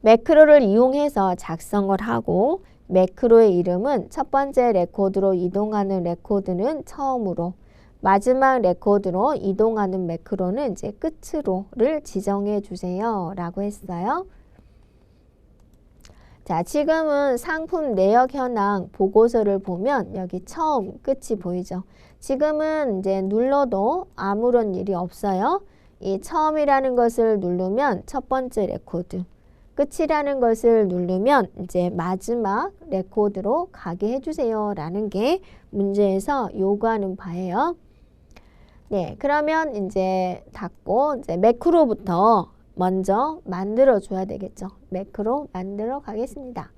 매크로를 이용해서 작성을 하고 매크로의 이름은 첫 번째 레코드로 이동하는 레코드는 처음으로 마지막 레코드로 이동하는 매크로는 이제 끝으로를 지정해 주세요 라고 했어요. 자, 지금은 상품 내역 현황 보고서를 보면 여기 처음, 끝이 보이죠? 지금은 이제 눌러도 아무런 일이 없어요. 이 처음이라는 것을 누르면 첫 번째 레코드, 끝이라는 것을 누르면 이제 마지막 레코드로 가게 해주세요 라는 게 문제에서 요구하는 바예요. 네, 그러면 이제 닫고 이제 매크로부터 먼저 만들어 줘야 되겠죠. 매크로 만들어 가겠습니다.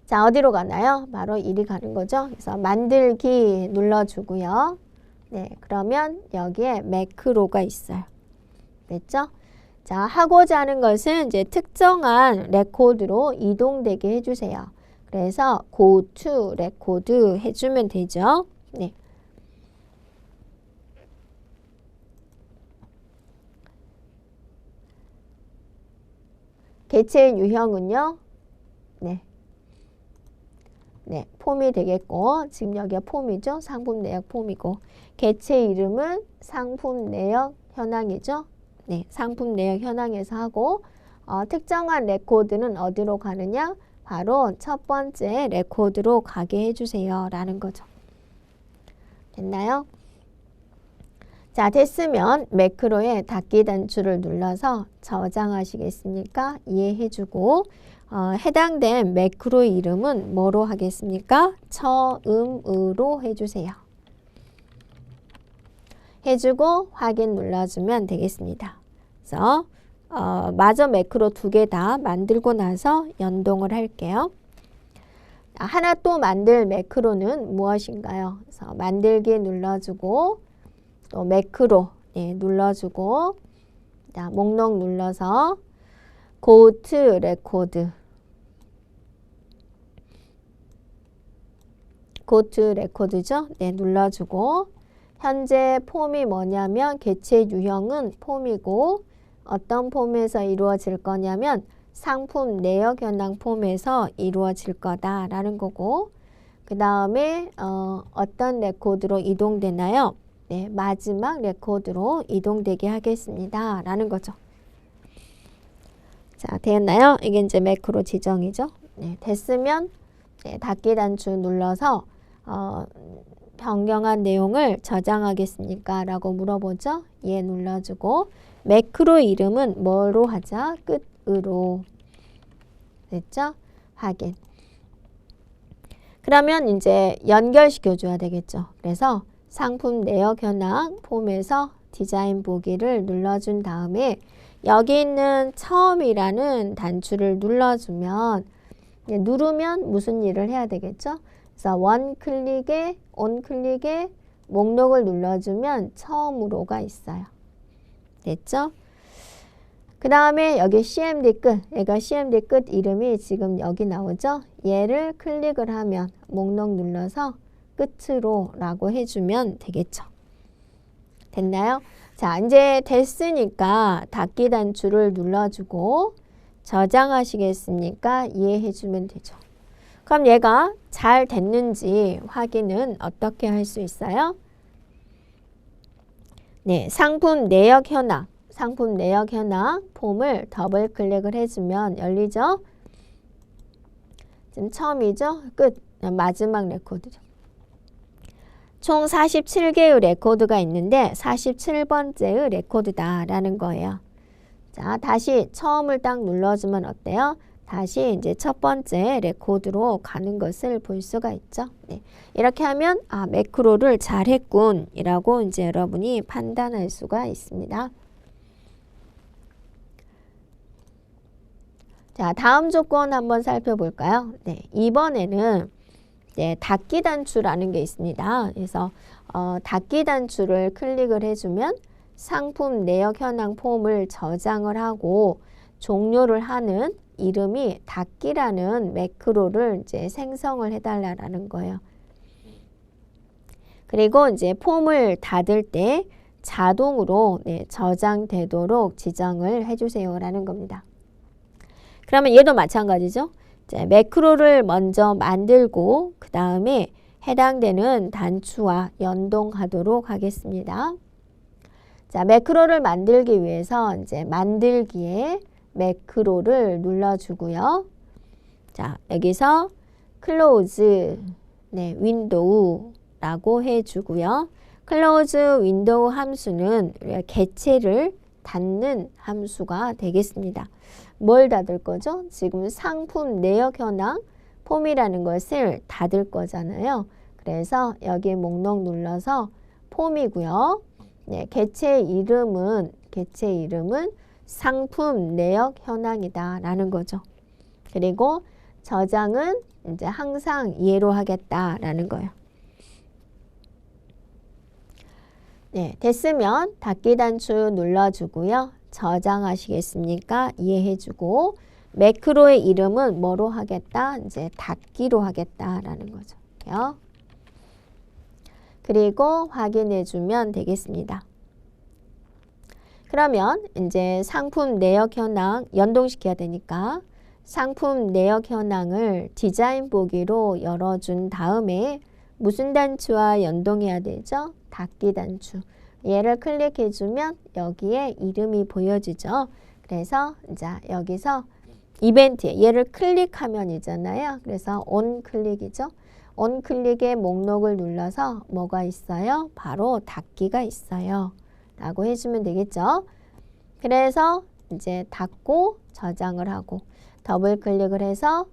자, 어디로 가나요? 바로 이리 가는 거죠. 그래서 만들기 눌러주고요. 네, 그러면 여기에 매크로가 있어요. 됐죠? 자, 하고자 하는 것은 이제 특정한 레코드로 이동되게 해주세요. 그래서 go to 레코드 해주면 되죠. 네. 개체 유형은요. 네, 폼이 되겠고 지금 여기가 폼이죠. 상품 내역 폼이고 개체 이름은 상품 내역 현황이죠. 네, 상품 내역 현황에서 하고 특정한 레코드는 어디로 가느냐? 바로 첫 번째 레코드로 가게 해주세요 라는 거죠. 됐나요? 자, 됐으면 매크로에 닫기 단추를 눌러서 저장하시겠습니까? 이해해주고 해당된 매크로 이름은 뭐로 하겠습니까? 처음으로 해주세요. 해주고 확인 눌러주면 되겠습니다. 그래서 마저 매크로 2개 다 만들고 나서 연동을 할게요. 하나 또 만들 매크로는 무엇인가요? 그래서 만들기 눌러주고 또 매크로 눌러주고 자, 목록 눌러서 go to 레코드 go to 레코드죠? 네, 눌러주고 현재 폼이 뭐냐면 개체 유형은 폼이고 어떤 폼에서 이루어질 거냐면 상품 내역 현황 폼에서 이루어질 거다라는 거고 그 다음에 어떤 레코드로 이동되나요? 네, 마지막 레코드로 이동되게 하겠습니다 라는 거죠. 자, 됐나요? 이게 이제 매크로 지정이죠. 네, 됐으면 닫기 단추 눌러서 변경한 내용을 저장하겠습니까? 라고 물어보죠. 예 눌러주고 매크로 이름은 뭐로 하자? 끝으로. 됐죠? 확인. 그러면 이제 연결시켜 줘야 되겠죠. 그래서 상품 내역 현황 폼에서 디자인 보기를 눌러준 다음에 여기 있는 처음이라는 단추를 눌러주면 누르면 무슨 일을 해야 되겠죠? 그래서 on클릭에 목록을 눌러주면 처음으로가 있어요. 됐죠? 그 다음에 여기 CMD 끝, 얘가 CMD 끝 이름이 지금 여기 나오죠? 얘를 클릭을 하면 목록 눌러서 끝으로 라고 해주면 되겠죠. 됐나요? 자, 이제 됐으니까 닫기 단추를 눌러주고 저장하시겠습니까? 이해해주면 되죠. 그럼 얘가 잘 됐는지 확인은 어떻게 할 수 있어요? 네, 상품 내역 현황 폼을 더블 클릭을 해주면 열리죠? 지금 처음이죠? 끝. 마지막 레코드죠. 총 47개의 레코드가 있는데 47번째의 레코드다라는 거예요. 자, 다시 처음을 딱 눌러주면 어때요? 다시 이제 첫 번째 레코드로 가는 것을 볼 수가 있죠. 네. 이렇게 하면 매크로를 잘 했군 이라고 이제 여러분이 판단할 수가 있습니다. 자, 다음 조건 한번 살펴볼까요? 네, 이번에는 닫기 단추라는 게 있습니다. 그래서 닫기 단추를 클릭을 해주면 상품 내역 현황 폼을 저장을 하고 종료를 하는 이름이 닫기라는 매크로를 이제 생성을 해달라는 거예요. 그리고 이제 폼을 닫을 때 자동으로 저장되도록 지정을 해주세요라는 겁니다. 그러면 얘도 마찬가지죠. 매크로를 먼저 만들고 그 다음에 해당되는 단추와 연동하도록 하겠습니다. 자, 매크로를 만들기 위해서 이제 만들기에 매크로를 눌러주고요. 자, 여기서 클로즈 윈도우라고 해주고요. 클로즈 윈도우 함수는 우리가 개체를 닫는 함수가 되겠습니다. 뭘 닫을 거죠? 지금 상품 내역 현황 폼이라는 것을 닫을 거잖아요. 그래서 여기 목록 눌러서 폼이고요. 네, 개체 이름은 상품 내역 현황이다 라는 거죠. 그리고 저장은 이제 항상 얘로 하겠다라는 거예요. 네, 됐으면 닫기 단추 눌러주고요. 저장하시겠습니까? 이해해주고 매크로의 이름은 뭐로 하겠다? 이제 닫기로 하겠다라는 거죠. 그리고 확인해주면 되겠습니다. 그러면 이제 상품 내역 현황 연동시켜야 되니까 상품 내역 현황을 디자인 보기로 열어준 다음에 무슨 단추와 연동해야 되죠? 닫기 단추. 얘를 클릭해주면 여기에 이름이 보여지죠. 그래서 자 여기서 이벤트에 얘를 클릭하면이잖아요. 그래서 온 클릭이죠. 온 클릭에 목록을 눌러서 뭐가 있어요? 바로 닫기가 있어요. 라고 해주면 되겠죠. 그래서 이제 닫고 저장을 하고 더블 클릭을 해서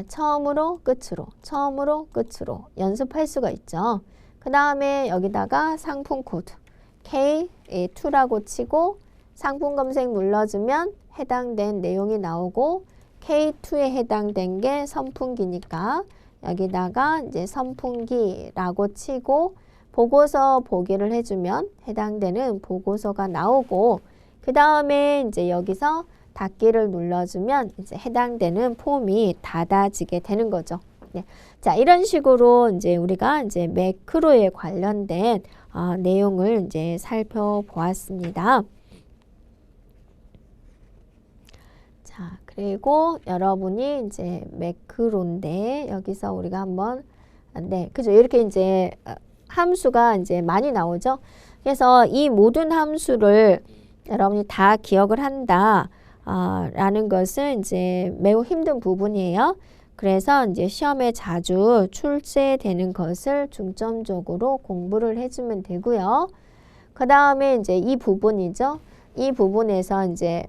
처음으로 끝으로 연습할 수가 있죠. 그 다음에 여기다가 상품 코드 K2라고 치고 상품 검색 눌러주면 해당된 내용이 나오고 K2에 해당된 게 선풍기니까 여기다가 이제 선풍기라고 치고 보고서 보기를 해주면 해당되는 보고서가 나오고 그 다음에 이제 여기서 닫기를 눌러주면 이제 해당되는 폼이 닫아지게 되는 거죠. 네. 자, 이런 식으로 이제 우리가 이제 매크로에 관련된 내용을 이제 살펴보았습니다. 자, 그리고 여러분이 이제 매크로인데 여기서 우리가 한번 그죠? 이렇게 이제 함수가 이제 많이 나오죠. 그래서 이 모든 함수를 여러분이 다 기억을 한다. 라는 것은 이제 매우 힘든 부분이에요. 그래서 이제 시험에 자주 출제되는 것을 중점적으로 공부를 해주면 되고요. 그 다음에 이제 이 부분이죠. 이 부분에서 이제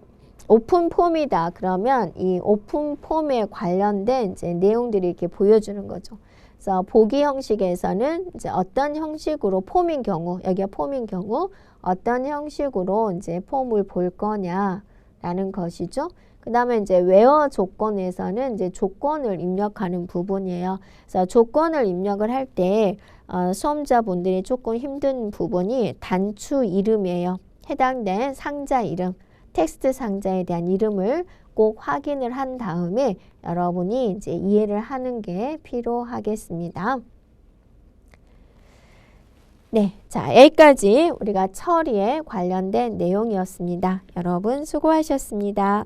오픈 폼이다. 그러면 이 오픈 폼에 관련된 이제 내용들이 이렇게 보여주는 거죠. 그래서 보기 형식에서는 이제 어떤 형식으로 폼인 경우, 여기가 폼인 경우 어떤 형식으로 이제 폼을 볼 거냐. 라는 것이죠. 그 다음에 이제 웨어 조건에서는 이제 조건을 입력하는 부분이에요. 그래서 조건을 입력을 할 때 수험자분들이 조금 힘든 부분이 단추 이름이에요. 해당된 상자 이름, 텍스트 상자에 대한 이름을 꼭 확인을 한 다음에 여러분이 이제 이해를 하는 게 필요하겠습니다. 네, 자, 여기까지 우리가 처리에 관련된 내용이었습니다. 여러분 수고하셨습니다.